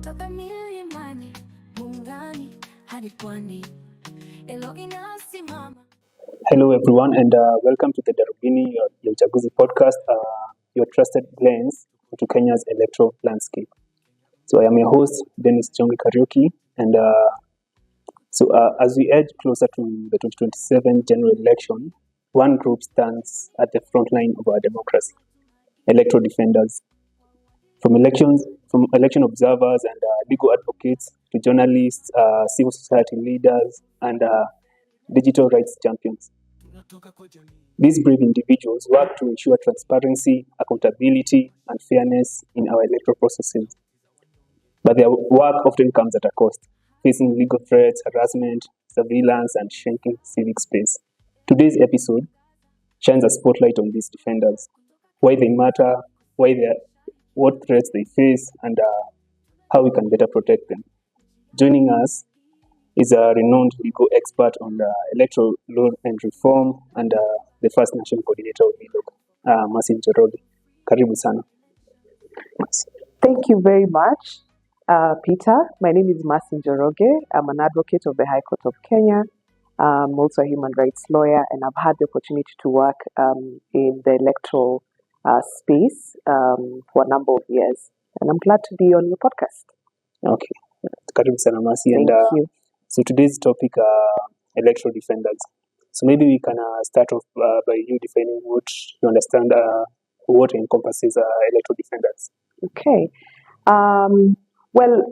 kutoka milimani, Muungani hadi Pwani, ELOG inasimama. Hello everyone and welcome to the Darubini Ya Uchaguzi podcast, your trusted lens into Kenya's electoral landscape. So I am your host, Denis Peter Njonge, and as we edge closer to the 2027 general election, one group stands at the front line of our democracy: electoral defenders. From election observers and legal advocates to journalists, civil society leaders, and digital rights champions. These brave individuals work to ensure transparency, accountability, and fairness in our electoral processes. But their work often comes at a cost, facing legal threats, harassment, surveillance, and shrinking civic space. Today's episode shines a spotlight on these defenders, why they matter, what threats they face, and how we can better protect them. Joining us is a renowned legal expert on electoral law and reform and the first national coordinator of ELOG, Njoroge. Karibu sana. Thank you very much, Peter. My name is Njoroge. I'm an advocate of the High Court of Kenya. I'm also a human rights lawyer, and I've had the opportunity to work in the electoral space for a number of years. And I'm glad to be on your podcast. Okay. Karibu sana Masi. Thank you. So today's topic are electoral defenders. So maybe we can start off by you defining what you understand what encompasses electoral defenders. Okay. Well,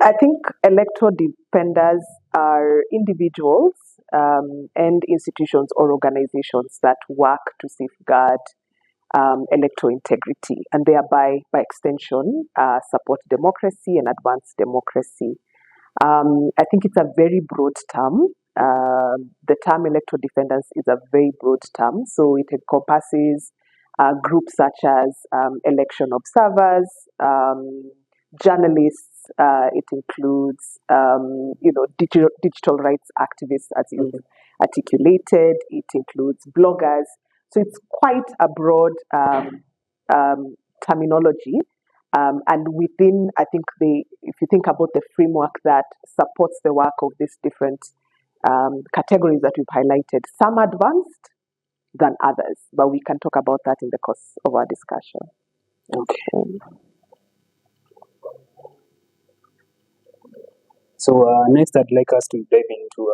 I think electoral defenders are individuals and institutions or organizations that work to safeguard electoral integrity and thereby, by extension, support democracy and advance democracy. I think it's a very broad term. The term electoral defenders is a very broad term, so it encompasses groups such as election observers, journalists. It includes, digital rights activists, as you've articulated. It includes bloggers. So it's quite a broad terminology. And within, I think, if you think about the framework that supports the work of these different categories that we've highlighted, some are advanced than others, but we can talk about that in the course of our discussion. Okay. So next, I'd like us to dive into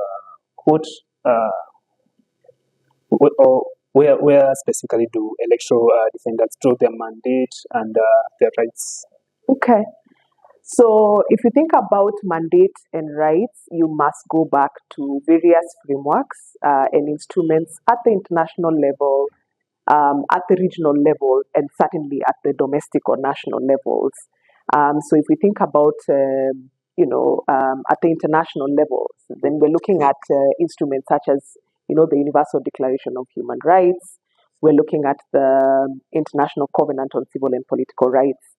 where specifically do electoral defenders draw their mandate and their rights? Okay. So if you think about mandate and rights, you must go back to various frameworks and instruments at the international level, at the regional level, and certainly at the domestic or national levels. So if we think about, at the international levels, then we're looking at instruments such as, the Universal Declaration of Human Rights. We're looking at the International Covenant on Civil and Political Rights.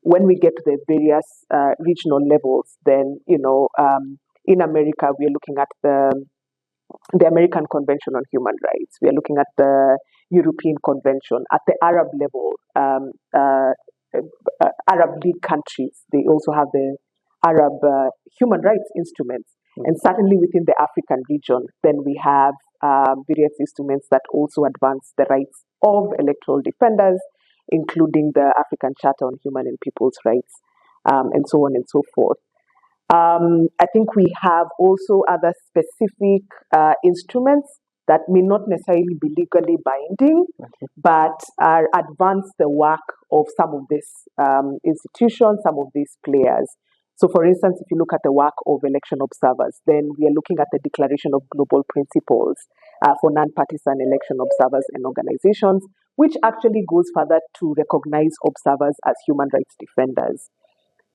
When we get to the various regional levels, then, in America, we're looking at the American Convention on Human Rights. We are looking at the European Convention. At the Arab level, Arab League countries, they also have the Arab human rights instruments. And certainly within the African region, then we have various instruments that also advance the rights of electoral defenders, including the African Charter on Human and People's Rights, and so on and so forth. I think we have also other specific instruments that may not necessarily be legally binding, but advance the work of some of these institutions, some of these players. So, for instance, if you look at the work of election observers, then we are looking at the Declaration of Global Principles for non-partisan election observers and organizations, which actually goes further to recognize observers as human rights defenders.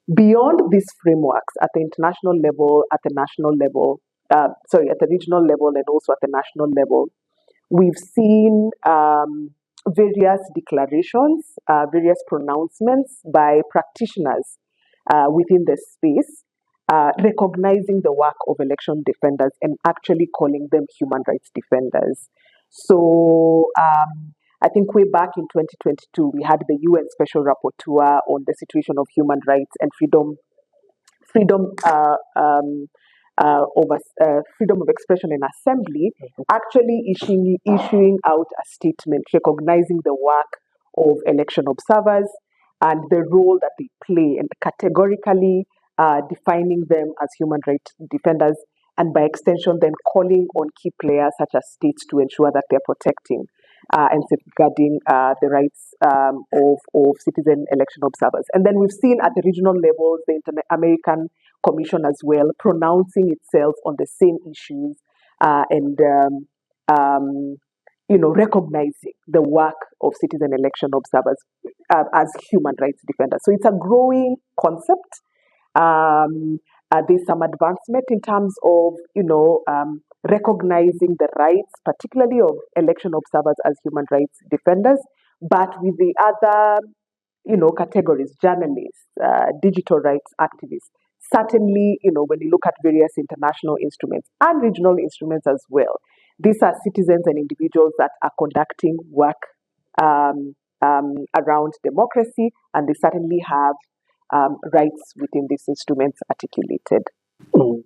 Beyond these frameworks, at the international level, at the national level, at the regional level and also at the national level, we've seen various declarations, various pronouncements by practitioners within the space, recognizing the work of election defenders and actually calling them human rights defenders. So I think way back in 2022, we had the UN Special Rapporteur on the situation of human rights and freedom freedom of expression and assembly, actually issuing out a statement recognizing the work of election observers and the role that they play, and categorically defining them as human rights defenders, and by extension, then calling on key players such as states to ensure that they're protecting and safeguarding the rights of citizen election observers. And then we've seen at the regional levels, the American Commission as well, pronouncing itself on the same issues and recognizing the work of citizen election observers as human rights defenders. So it's a growing concept. There's some advancement in terms of, recognizing the rights, particularly of election observers as human rights defenders, but with the other, categories, journalists, digital rights activists. Certainly, when you look at various international instruments and regional instruments as well, these are citizens and individuals that are conducting work around democracy, and they certainly have rights within these instruments articulated. Mm.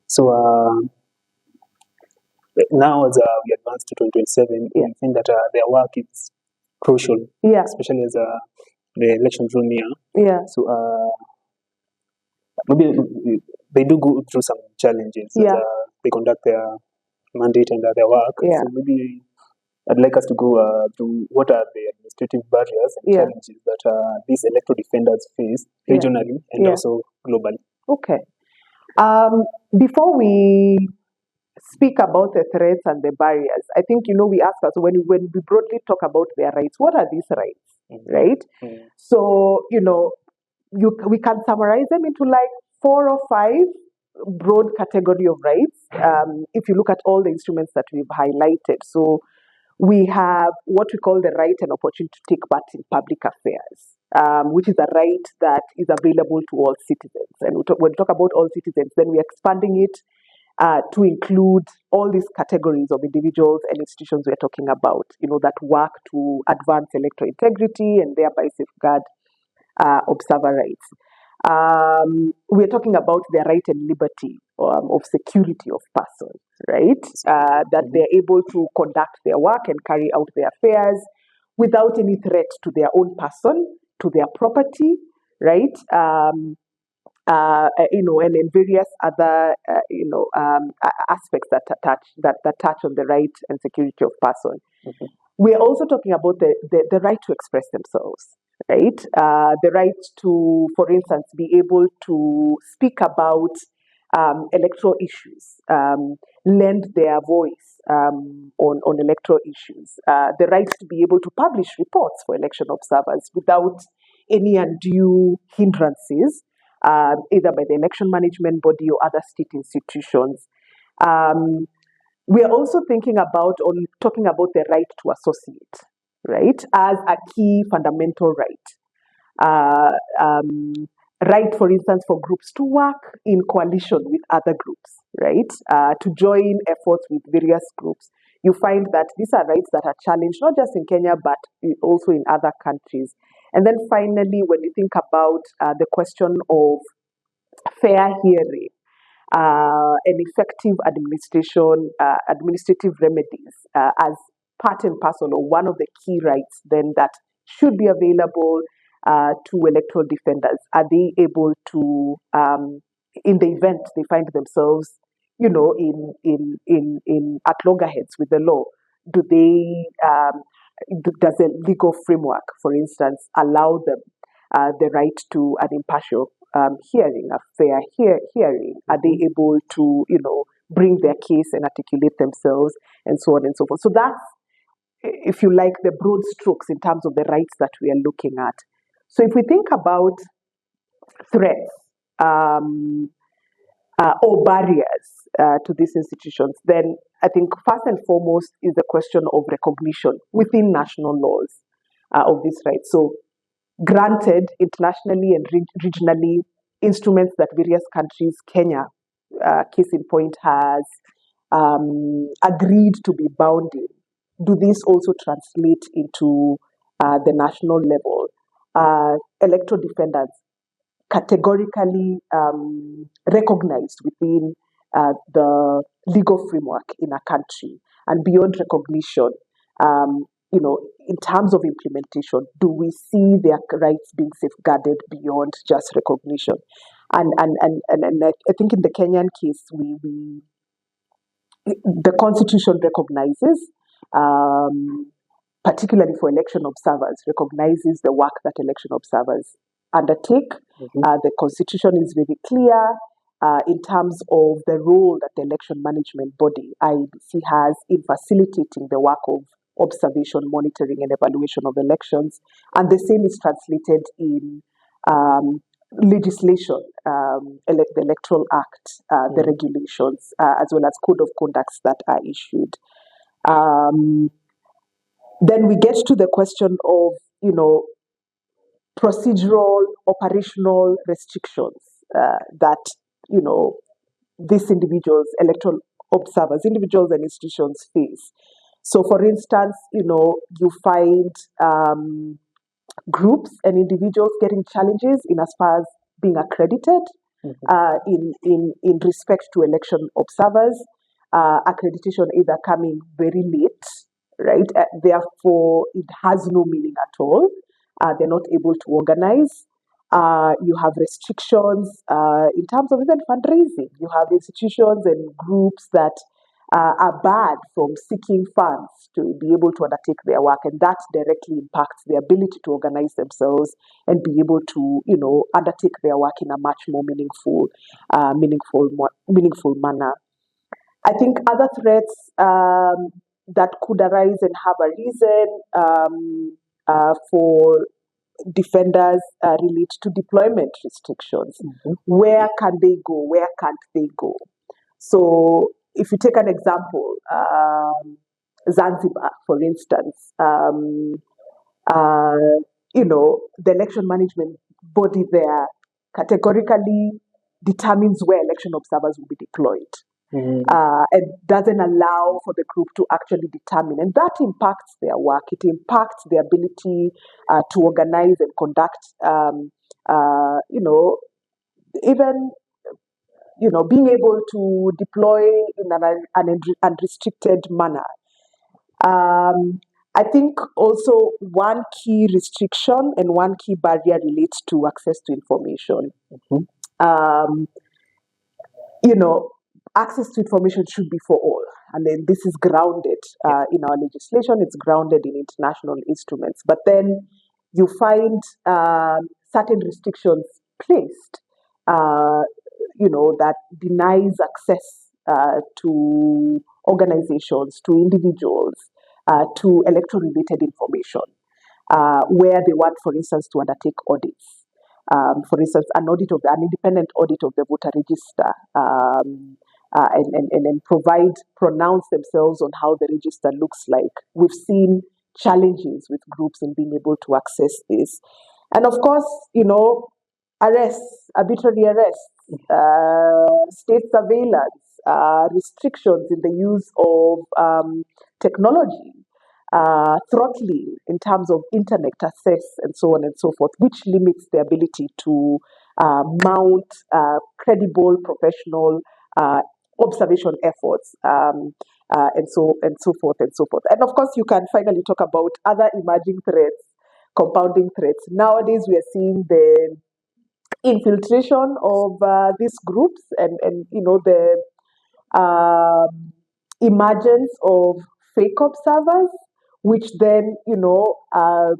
So now as we advance to 2027, we think that their work is crucial, especially as the elections draw near. So maybe they do go through some challenges as they conduct their mandate and their work. So maybe I'd like us to go through what are the administrative barriers and challenges that these electoral defenders face regionally and also globally. Okay. Before we speak about the threats and the barriers, I think, we ask us when we broadly talk about their rights, what are these rights, right? So, we can summarize them into like 4 or 5 broad category of rights. If you look at all the instruments that we've highlighted, so we have what we call the right and opportunity to take part in public affairs, which is a right that is available to all citizens. And when we talk about all citizens, then we're expanding it to include all these categories of individuals and institutions we're talking about, that work to advance electoral integrity and thereby safeguard observer rights. We're talking about their right and liberty of security of persons, right? That they're able to conduct their work and carry out their affairs without any threat to their own person, to their property, right? And in various other, aspects that touch on the right and security of person. We're also talking about the right to express themselves, right? The right to, for instance, be able to speak about electoral issues, lend their voice on electoral issues, the right to be able to publish reports for election observers without any undue hindrances, either by the election management body or other state institutions. We are also talking about the right to associate, right, as a key fundamental right. Right, for instance, for groups to work in coalition with other groups, right, to join efforts with various groups. You find that these are rights that are challenged not just in Kenya, but also in other countries. And then finally, when you think about the question of fair hearing, and effective administration, administrative remedies as part and parcel of one of the key rights then that should be available to electoral defenders. Are they able to, in the event they find themselves, in at loggerheads with the law, do they does the legal framework, for instance, allow them the right to an impartial hearing, a fair hearing? Are they able to, bring their case and articulate themselves, and so on and so forth? So that's, if you like, the broad strokes in terms of the rights that we are looking at. So if we think about threats or barriers to these institutions, then I think first and foremost is the question of recognition within national laws of these rights. So granted internationally and regionally, instruments that various countries, Kenya, case in point, has agreed to be bound in, do these also translate into the national level? Electoral defenders categorically recognized within the legal framework in a country, and beyond recognition, in terms of implementation, do we see their rights being safeguarded beyond just recognition? And I think in the Kenyan case, the constitution recognizes, particularly for election observers, recognizes the work that election observers undertake. The constitution is very clear in terms of the role that the election management body, IEBC, has in facilitating the work of observation, monitoring, and evaluation of elections. And the same is translated in legislation, the Electoral Act, the regulations, as well as code of conducts that are issued. Then we get to the question of, procedural, operational restrictions that, these individuals, electoral observers, individuals and institutions face. So, for instance, you find groups and individuals getting challenges in as far as being accredited in respect to election observers. Accreditation either coming very late, right? Therefore, it has no meaning at all. They're not able to organize. You have restrictions in terms of even fundraising. You have institutions and groups that are barred from seeking funds to be able to undertake their work, and that directly impacts their ability to organize themselves and be able to, undertake their work in a much more meaningful manner. I think other threats that could arise and have a reason for defenders relate to deployment restrictions. Where can they go? Where can't they go? So, if you take an example, Zanzibar, for instance, the election management body there categorically determines where election observers will be deployed. And doesn't allow for the group to actually determine. And that impacts their work. It impacts their ability to organize and conduct, even, being able to deploy in an unrestricted manner. I think also one key restriction and one key barrier relates to access to information. Access to information should be for all. And then this is grounded in our legislation, it's grounded in international instruments. But then you find certain restrictions placed, that denies access to organizations, to individuals, to electoral-related information, where they want, for instance, to undertake audits. For instance, an independent audit of the voter register, and pronounce themselves on how the register looks like. We've seen challenges with groups in being able to access this. And of course, arrests, arbitrary arrests, state surveillance, restrictions in the use of technology, throttling in terms of internet access, and so on and so forth, which limits the ability to mount credible, professional observation efforts, and so forth and so forth. And of course, you can finally talk about other emerging threats, compounding threats. Nowadays, we are seeing the infiltration of these groups, and the emergence of fake observers, which then have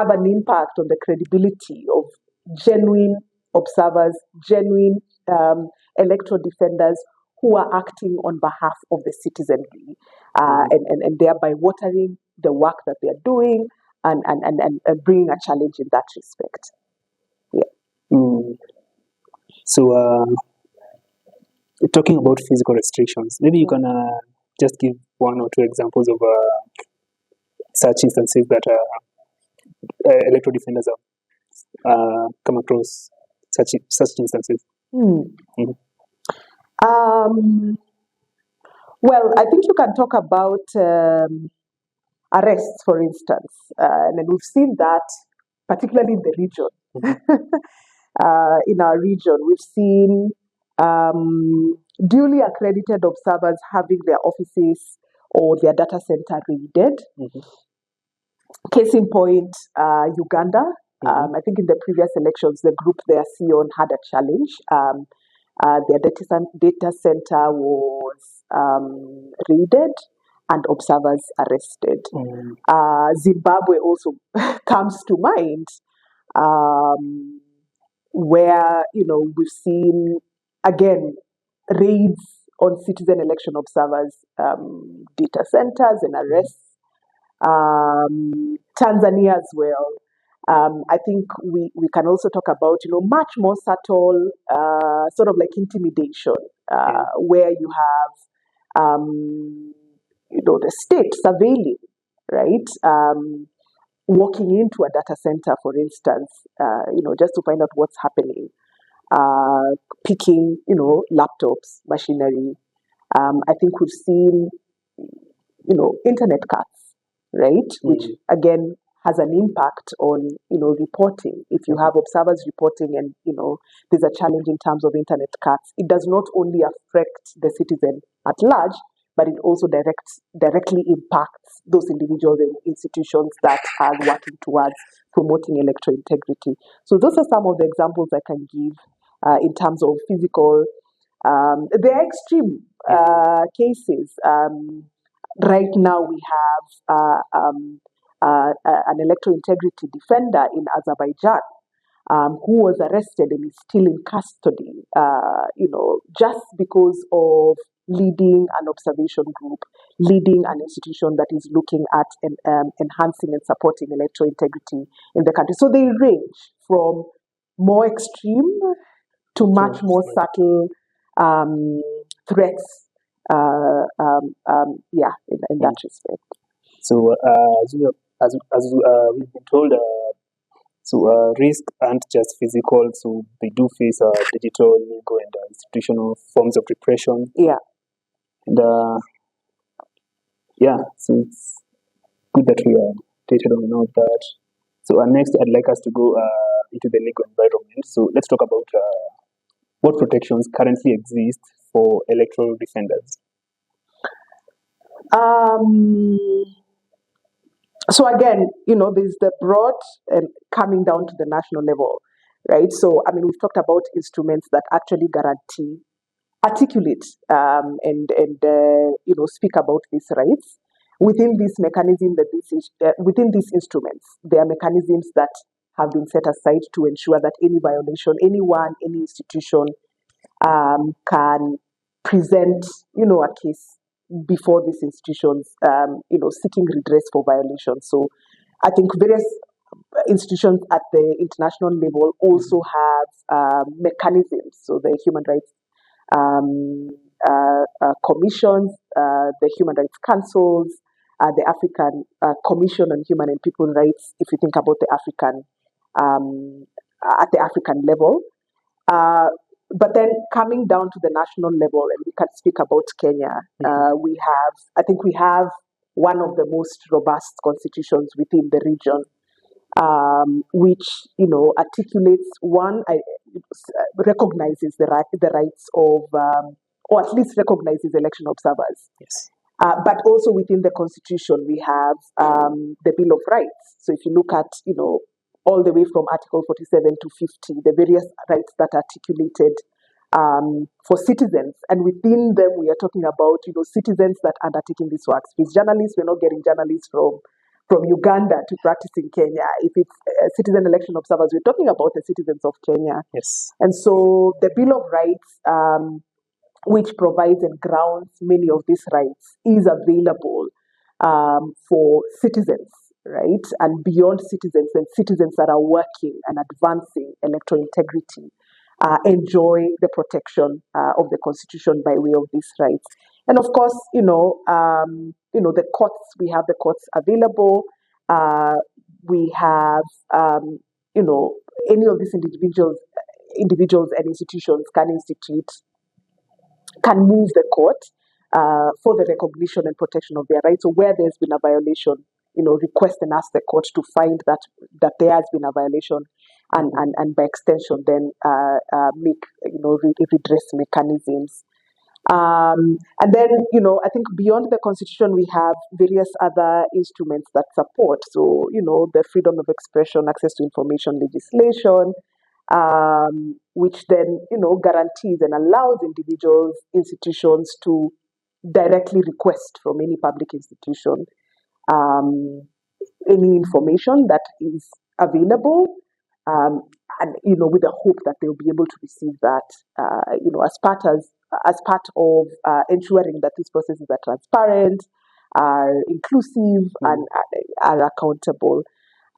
an impact on the credibility of genuine observers, genuine electoral defenders who are acting on behalf of the citizenry, and thereby watering the work that they are doing and bringing a challenge in that respect. So, talking about physical restrictions, maybe you can just give one or two examples of such instances that electoral defenders have come across such instances. Well, I think you can talk about arrests, for instance, and then we've seen that particularly in the region. In our region, we've seen duly accredited observers having their offices or their data center raided. Case in point, Uganda. I think in the previous elections, the group there, Sion, had a challenge. Their data center was raided and observers arrested. Zimbabwe also comes to mind, where we've seen again raids on citizen election observers, data centers and arrests. Tanzania as well. I think we can also talk about much more subtle sort of like intimidation, where you have the state surveilling, right? Walking into a data center, for instance, just to find out what's happening, picking laptops, machinery. I think we've seen internet cuts, right? Which again has an impact on reporting. If you have observers reporting and there's a challenge in terms of internet cuts, it does not only affect the citizen at large, but it also directly impacts those individuals and institutions that are working towards promoting electoral integrity. So those are some of the examples I can give in terms of physical. There are extreme cases. Right now, we have an electoral integrity defender in Azerbaijan who was arrested and is still in custody, just because of leading an observation group, leading an institution that is looking at enhancing and supporting electoral integrity in the country. So they range from more extreme to much more subtle threats. In that respect. So, as we've been told, risk aren't just physical. So they do face digital, legal, and institutional forms of repression. Yeah. And so it's good that we are dated on all that. So next, I'd like us to go into the legal environment. So let's talk about what protections currently exist for electoral defenders. So again, there's the broad and coming down to the national level, right? So, we've talked about instruments that actually guarantee, articulate, and speak about these rights. Within this mechanism, within these instruments, there are mechanisms that have been set aside to ensure that any violation, anyone, any institution can present, a case before these institutions, seeking redress for violations. So I think various institutions at the international level also have mechanisms. So the human rights commissions, the human rights councils, the African Commission on Human and People Rights, if you think about the African, at the African level. But then coming down to the national level, and we can speak about Kenya, I think we have one of the most robust constitutions within the region, which, articulates recognizes the rights of, or at least recognizes election observers. Yes. But also within the constitution, we have the Bill of Rights. So if you look at, all the way from Article 47 to 50, the various rights that are articulated for citizens. And within them, we are talking about, citizens that are undertaking these works. If it's journalists, we're not getting journalists from Uganda to practice in Kenya. If it's citizen election observers, we're talking about the citizens of Kenya. Yes. And so the Bill of Rights, which provides and grounds many of these rights, is available for citizens, right? And beyond citizens, and citizens that are working and advancing electoral integrity enjoy the protection of the Constitution by way of these rights. And of course, the courts, we have the courts available. We have, any of these individuals and institutions can move the court for the recognition and protection of their rights. So where there's been a violation, request and ask the court to find that there has been a violation, and by extension, then make redress mechanisms. And then, I think beyond the Constitution, we have various other instruments that support. So, the freedom of expression, access to information legislation, which then, guarantees and allows individuals, institutions to directly request from any public institution any information that is available, and with the hope that they'll be able to receive that, as part of ensuring that these processes are transparent, are inclusive, and are accountable.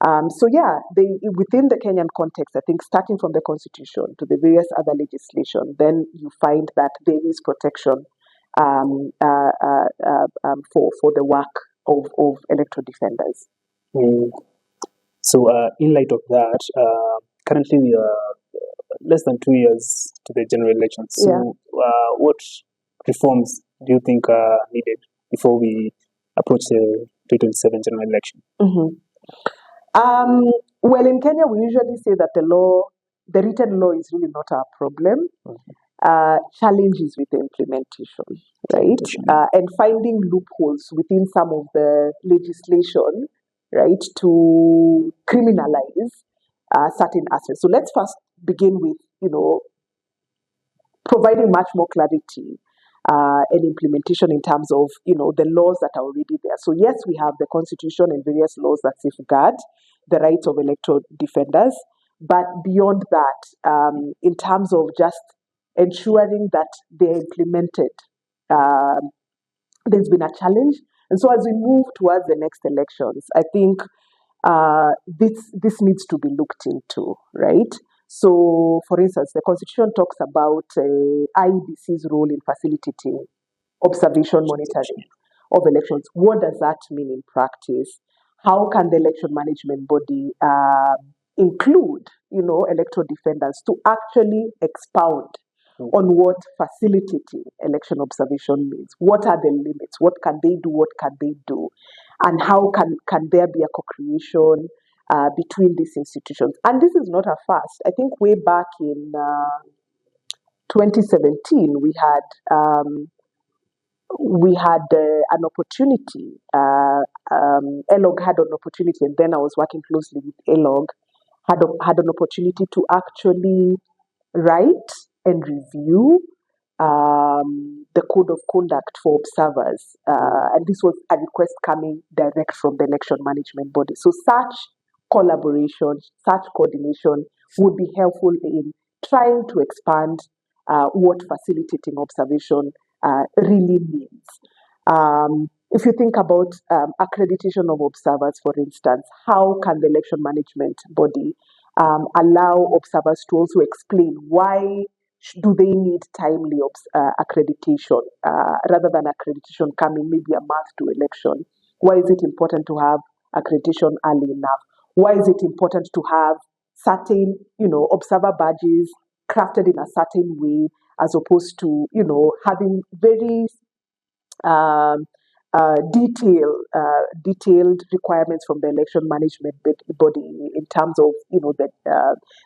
Within the Kenyan context, I think starting from the Constitution to the various other legislation, then you find that there is protection for the work of electoral defenders. So, in light of that, currently we are less than 2 years to the general elections. So, what reforms do you think are needed before we approach the 2027 general election? Well, in Kenya, we usually say that the written law is really not our problem. Challenges with the implementation, right? And finding loopholes within some of the legislation, right, to criminalize certain aspects. So let's first begin with, providing much more clarity and implementation in terms of, the laws that are already there. So yes, we have the Constitution and various laws that safeguard the rights of electoral defenders. But beyond that, in terms of just ensuring that they're implemented, there's been a challenge. And so as we move towards the next elections, I think this needs to be looked into, right? So, for instance, the Constitution talks about IEBC's role in facilitating observation monitoring of elections. What does that mean in practice? How can the election management body include, electoral defenders to actually expound on what facilitating election observation means? What are the limits? What can they do? What can they do? And how can there be a co-creation between these institutions? And this is not a first. I think way back in 2017, we had an opportunity. ELOG had an opportunity, and then I was working closely with ELOG, had an opportunity to actually write and review the code of conduct for observers. And this was a request coming direct from the election management body. So such collaboration, such coordination would be helpful in trying to expand what facilitating observation really means. If you think about accreditation of observers, for instance, how can the election management body allow observers to also explain why do they need timely accreditation rather than accreditation coming maybe a month to election? Why is it important to have accreditation early enough? Why is it important to have certain, observer badges crafted in a certain way as opposed to, having very detailed requirements from the election management body in terms of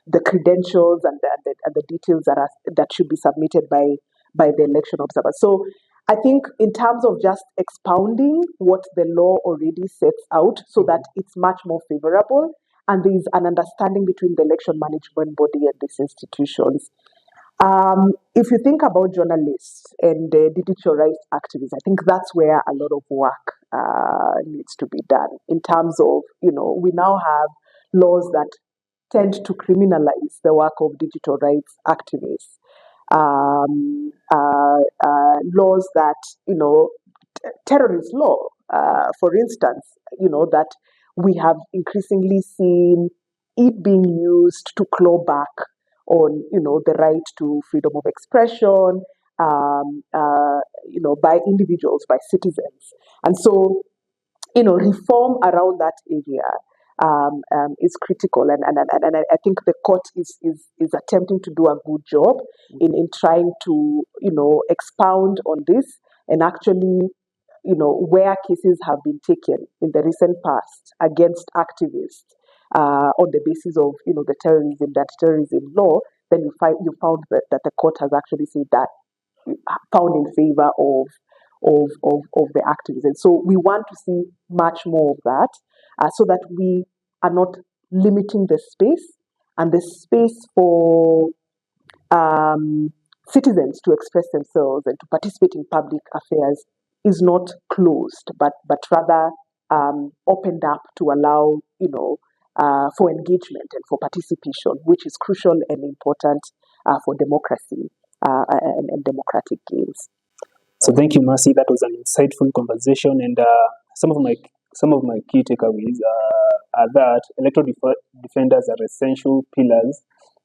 the credentials and the details that should be submitted by the election observer. So I think in terms of just expounding what the law already sets out so that it's much more favorable and there is an understanding between the election management body and these institutions. If you think about journalists and digital rights activists, I think that's where a lot of work needs to be done in terms of, we now have laws that tend to criminalize the work of digital rights activists. Laws that, terrorist law, for instance, that we have increasingly seen it being used to claw back on, the right to freedom of expression, by individuals, by citizens. And so, reform around that area is critical. And I think the court is attempting to do a good job in trying to, expound on this and actually, where cases have been taken in the recent past against activists on the basis of, the terrorism law, then you found that the court has actually said that, found in favor of the activists. And so we want to see much more of that, so that we are not limiting the space, and the space for citizens to express themselves and to participate in public affairs is not closed, but rather opened up to allow, for engagement and for participation, which is crucial and important for democracy and democratic gains. So thank you, Mercy. That was an insightful conversation, and some of my key takeaways are that electoral defenders are essential pillars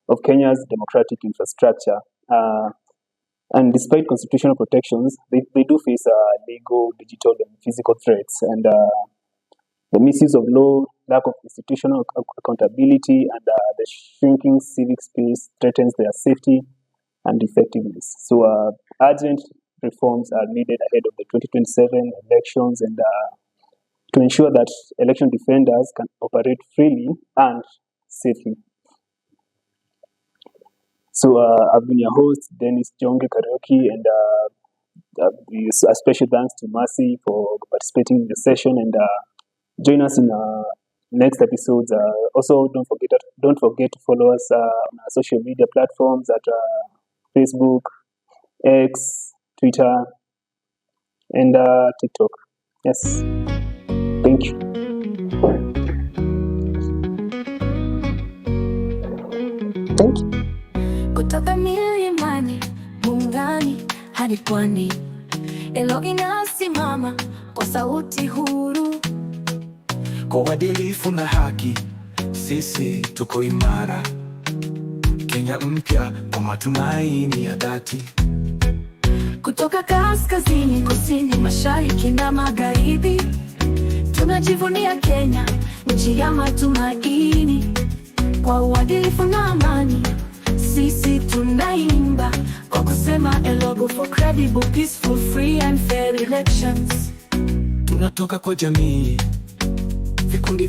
of Kenya's democratic infrastructure. And despite constitutional protections, they do face legal, digital, and physical threats. And the misuse of law, lack of institutional accountability, and the shrinking civic space threatens their safety and effectiveness. So urgent reforms are needed ahead of the 2027 elections, and to ensure that election defenders can operate freely and safely. So I've been your host, Denis Njonge, and a special thanks to Mercy for participating in the session, and join us in next episodes. Also, don't forget to follow us on our social media platforms at Facebook, X, Twitter, and TikTok. Yes. Thank you. Thank you. Kutoka milimani, bungani, hadi pwani, ELOG inasimama kwa sauti huru. Kwa uadilifu na haki, sisi tuko imara. Kenya mpya kwa matumaini ya dhati. Kutoka kaskazini, kusini, mashariki na magharibi, tunajivunia Kenya, nchi ya matumaini. Kwa uadilifu na amani, sisi tunaimba kwa kusema ELOG for credible, peaceful, free and fair elections. Tunatoka kwa jamii, vikundi